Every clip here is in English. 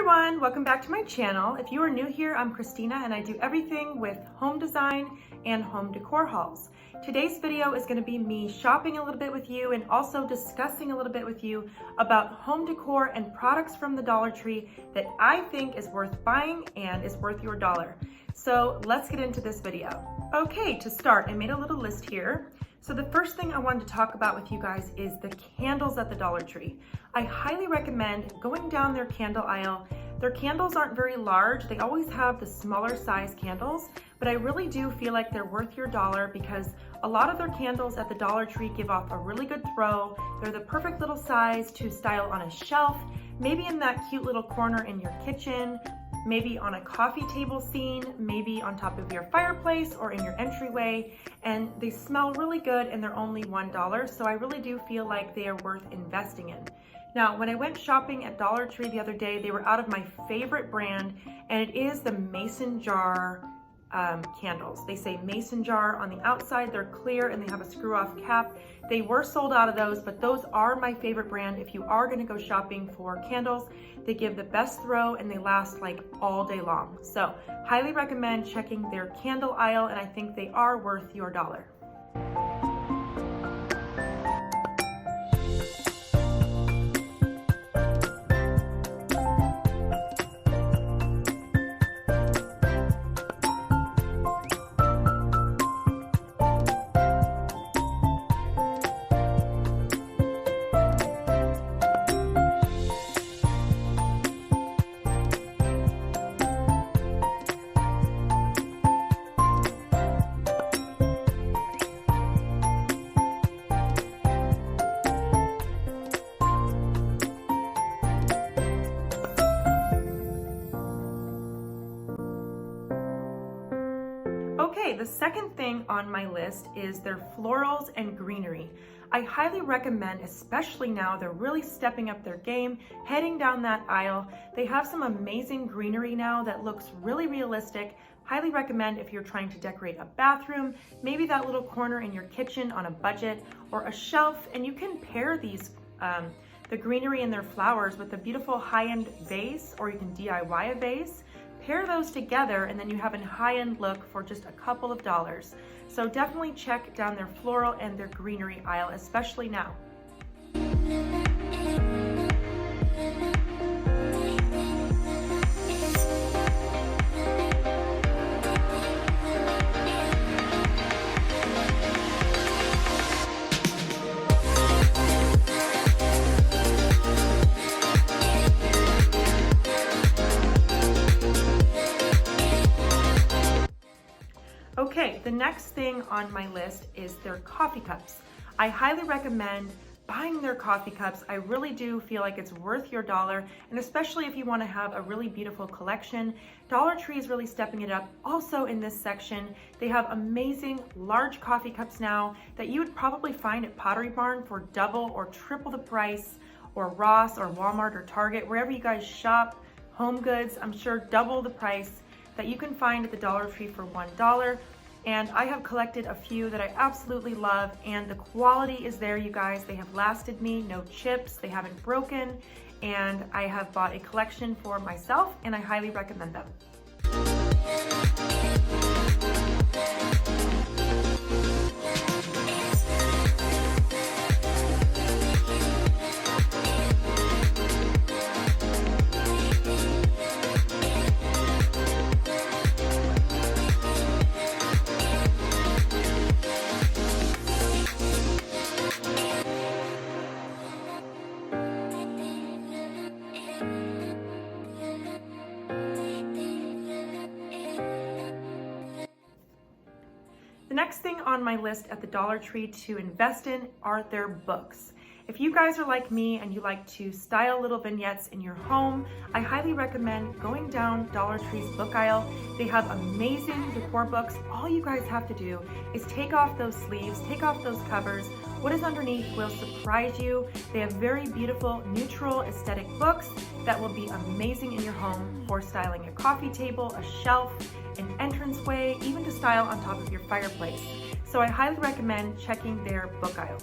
everyone, welcome back to my channel. If you are new here, I'm Christina and I do everything with home design and home decor hauls. Today's video is going to be me shopping a little bit with you and also discussing a little bit with you about home decor and products from the Dollar Tree that I think is worth buying and is worth your dollar. So let's get into this video. Okay, to start, I made a little list here. So the first thing I wanted to talk about with you guys is the candles at the Dollar Tree. I highly recommend going down their candle aisle. Their candles aren't very large. They always have the smaller size candles, but I really do feel like they're worth your dollar because a lot of their candles at the Dollar Tree give off a really good throw. They're the perfect little size to style on a shelf, maybe in that cute little corner in your kitchen, maybe on a coffee table scene, maybe on top of your fireplace or in your entryway, and they smell really good and they're only $1, so I really do feel like they are worth investing in. Now, when I went shopping at Dollar Tree the other day, they were out of my favorite brand, and it is the mason jar candles. They say mason jar on the outside, they're clear and they have a screw off cap. They were sold out of those, but those are my favorite brand. If you are going to go shopping for candles, they give the best throw and they last like all day long. So highly recommend checking their candle aisle, and I think they are worth your dollar. Okay, the second thing on my list is their florals and greenery. I highly recommend, especially now, they're really stepping up their game, heading down that aisle. They have some amazing greenery now that looks really realistic. Highly recommend if you're trying to decorate a bathroom, maybe that little corner in your kitchen on a budget, or a shelf, and you can pair these the greenery and their flowers with a beautiful high-end vase, or you can DIY a vase. Pair those together and then you have a high-end look for just a couple of dollars. So definitely check down their floral and their greenery aisle, especially now. Okay, the next thing on my list is their coffee cups. I highly recommend buying their coffee cups. I really do feel like it's worth your dollar, and especially if you want to have a really beautiful collection. Dollar Tree is really stepping it up. Also in this section, they have amazing large coffee cups now that you would probably find at Pottery Barn for double or triple the price, or Ross or Walmart or Target, wherever you guys shop. Home Goods, I'm sure double the price that you can find at the Dollar Tree for $1. And I have collected a few that I absolutely love, and the quality is there, you guys. They have lasted me, no chips, they haven't broken, and I have bought a collection for myself and I highly recommend them. The next thing on my list at the Dollar Tree to invest in are their books. If you guys are like me and you like to style little vignettes in your home, I highly recommend going down Dollar Tree's book aisle. They have amazing decor books. All you guys have to do is take off those sleeves, take off those covers. What is underneath will surprise you. They have very beautiful, neutral, aesthetic books that will be amazing in your home for styling a coffee table, a shelf, an entranceway, even to style on top of your fireplace. So I highly recommend checking their book aisle.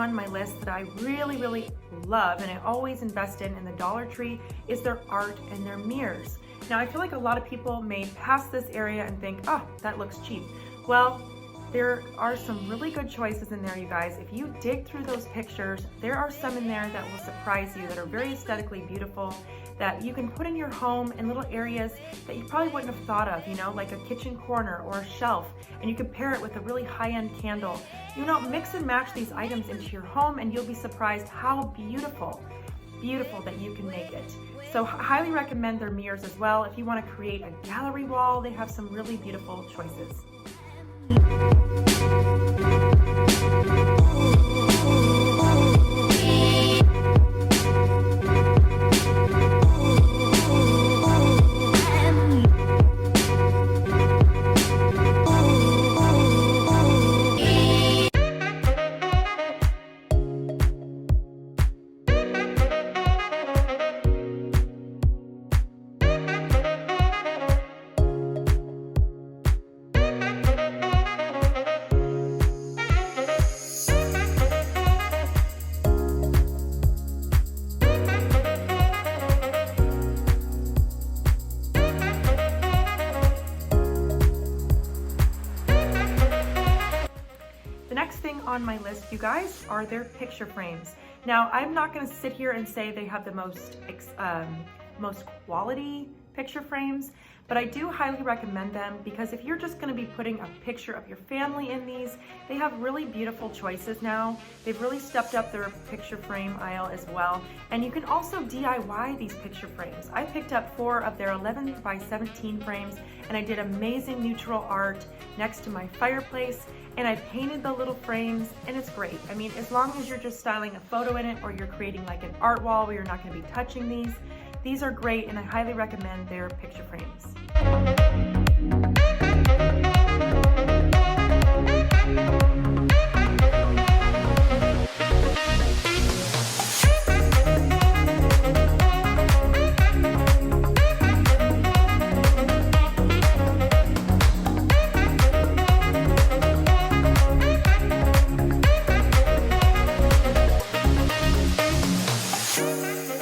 on my list that I really love and I always invest in the Dollar Tree is their art and their mirrors. Now I feel like a lot of people may pass this area and think, oh, that looks cheap. Well, there are some really good choices in there, you guys. If you dig through those pictures, there are some in there that will surprise you, that are very aesthetically beautiful, that you can put in your home in little areas that you probably wouldn't have thought of, you know, like a kitchen corner or a shelf, and you can pair it with a really high-end candle. You know, mix and match these items into your home and you'll be surprised how beautiful that you can make it. So highly recommend their mirrors as well. If you want to create a gallery wall, they have some really beautiful choices. On my list, you guys, are their picture frames. Now, I'm not going to sit here and say they have the most quality picture frames, but I do highly recommend them because if you're just going to be putting a picture of your family in these, they have really beautiful choices now. They've really stepped up their picture frame aisle as well, and you can also DIY these picture frames. I picked up 4 of their 11 by 17 frames, and I did amazing neutral art next to my fireplace, and I painted the little frames, and it's great. I mean, as long as you're just styling a photo in it or you're creating like an art wall where you're not going to be touching these are great, and I highly recommend their picture frames.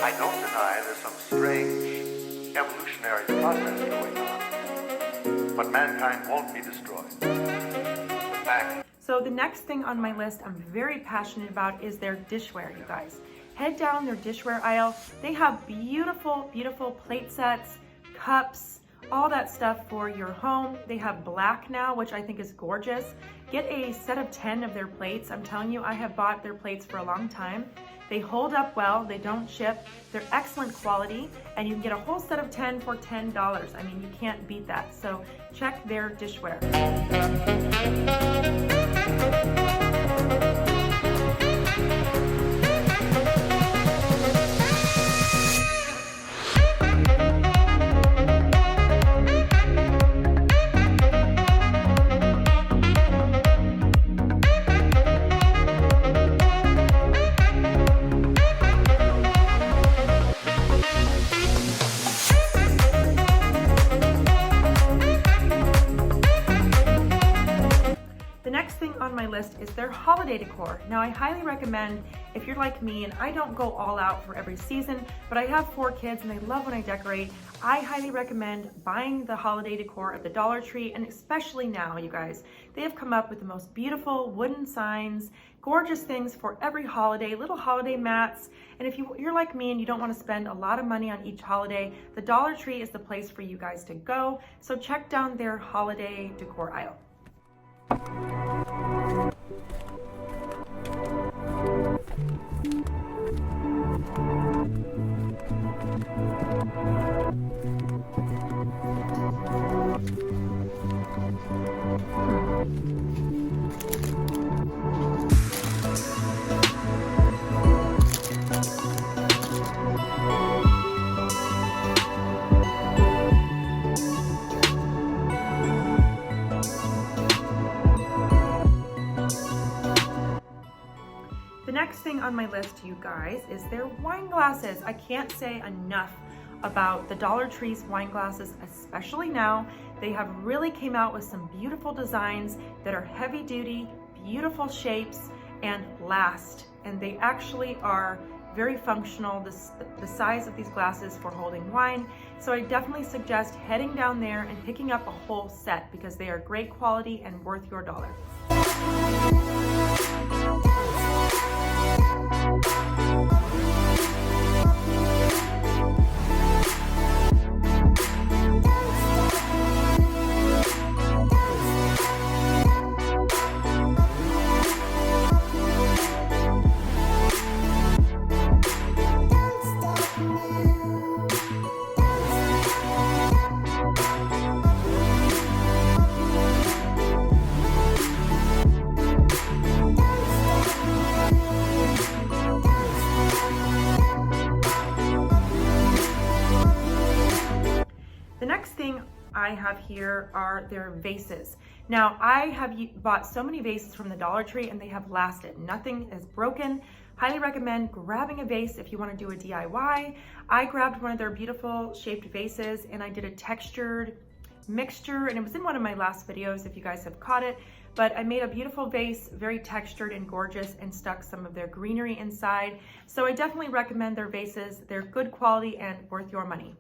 I don't deny there's some strange evolutionary process going on, but mankind won't be destroyed. The fact. So the next thing on my list I'm very passionate about is their dishware, you guys. Head down their dishware aisle. They have beautiful plate sets, cups, all that stuff for your home. They have black now, which I think is gorgeous. Get a set of 10 of their plates. I'm telling you, I have bought their plates for a long time. They hold up well, they don't chip, they're excellent quality, and you can get a whole set of 10 for $10. I mean, you can't beat that. So check their dishware. On my list is their holiday decor. Now I highly recommend, if you're like me and I don't go all out for every season, but I have 4 kids and they love when I decorate, I highly recommend buying the holiday decor at the Dollar Tree, and especially now, you guys. They have come up with the most beautiful wooden signs, gorgeous things for every holiday, little holiday mats, and if you're like me and you don't want to spend a lot of money on each holiday, the Dollar Tree is the place for you guys to go, so check down their holiday decor aisle. The next thing on my list, you guys, is their wine glasses. I can't say enough about the Dollar Tree's wine glasses, especially now. They have really came out with some beautiful designs that are heavy duty, beautiful shapes, and last. And they actually are very functional, the size of these glasses for holding wine. So I definitely suggest heading down there and picking up a whole set because they are great quality and worth your dollar. The next thing I have here are their vases. Now, I have bought so many vases from the Dollar Tree and they have lasted. Nothing is broken. Highly recommend grabbing a vase if you want to do a DIY. I grabbed one of their beautiful shaped vases and I did a textured mixture, and it was in one of my last videos if you guys have caught it. But I made a beautiful vase, very textured and gorgeous, and stuck some of their greenery inside. So I definitely recommend their vases. They're good quality and worth your money.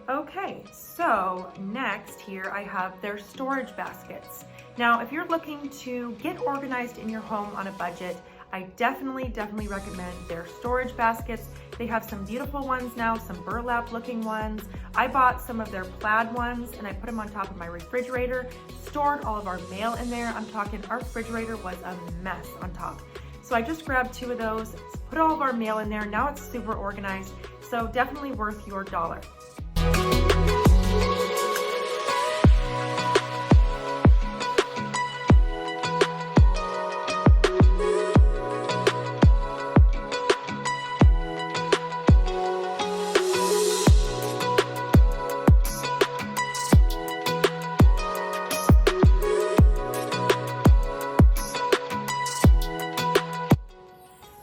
Okay, so next here I have their storage baskets. Now, if you're looking to get organized in your home on a budget, I definitely recommend their storage baskets. They have some beautiful ones now, some burlap looking ones. I bought some of their plaid ones and I put them on top of my refrigerator, stored all of our mail in there. I'm talking our refrigerator was a mess on top. So I just grabbed 2 of those, put all of our mail in there. Now it's super organized, so definitely worth your dollar.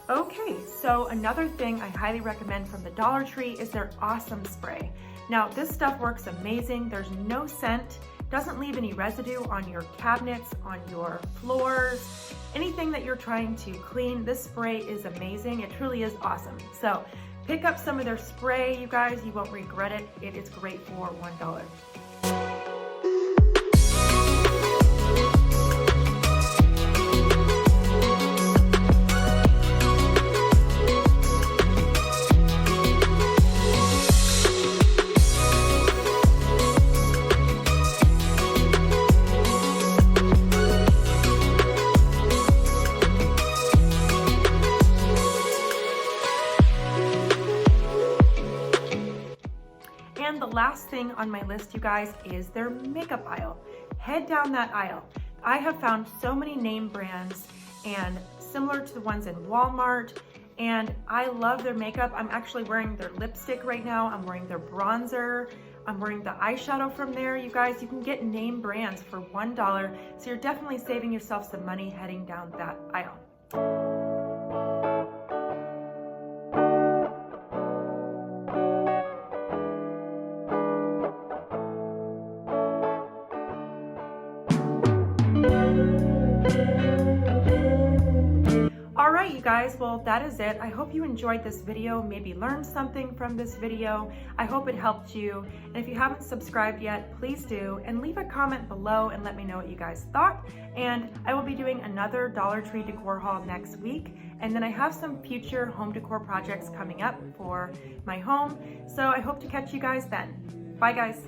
Okay, so another thing I highly recommend from the Dollar Tree is their Awesome Spray. Now, this stuff works amazing. There's no scent, doesn't leave any residue on your cabinets, on your floors, anything that you're trying to clean. This spray is amazing. It truly is awesome. So pick up some of their spray, you guys. You won't regret it. It is great for $1. And the last thing on my list, you guys, is their makeup aisle. Head down that aisle. I have found so many name brands and similar to the ones in Walmart, and I love their makeup. I'm actually wearing their lipstick right now. I'm wearing their bronzer. I'm wearing the eyeshadow from there. You guys, you can get name brands for $1, so you're definitely saving yourself some money heading down that aisle. Alright, you guys, well, that is it. I hope you enjoyed this video, maybe learned something from this video. I hope it helped you. And if you haven't subscribed yet, please do, and leave a comment below and let me know what you guys thought. And I will be doing another Dollar Tree decor haul next week. And then I have some future home decor projects coming up for my home. So I hope to catch you guys then. Bye, guys.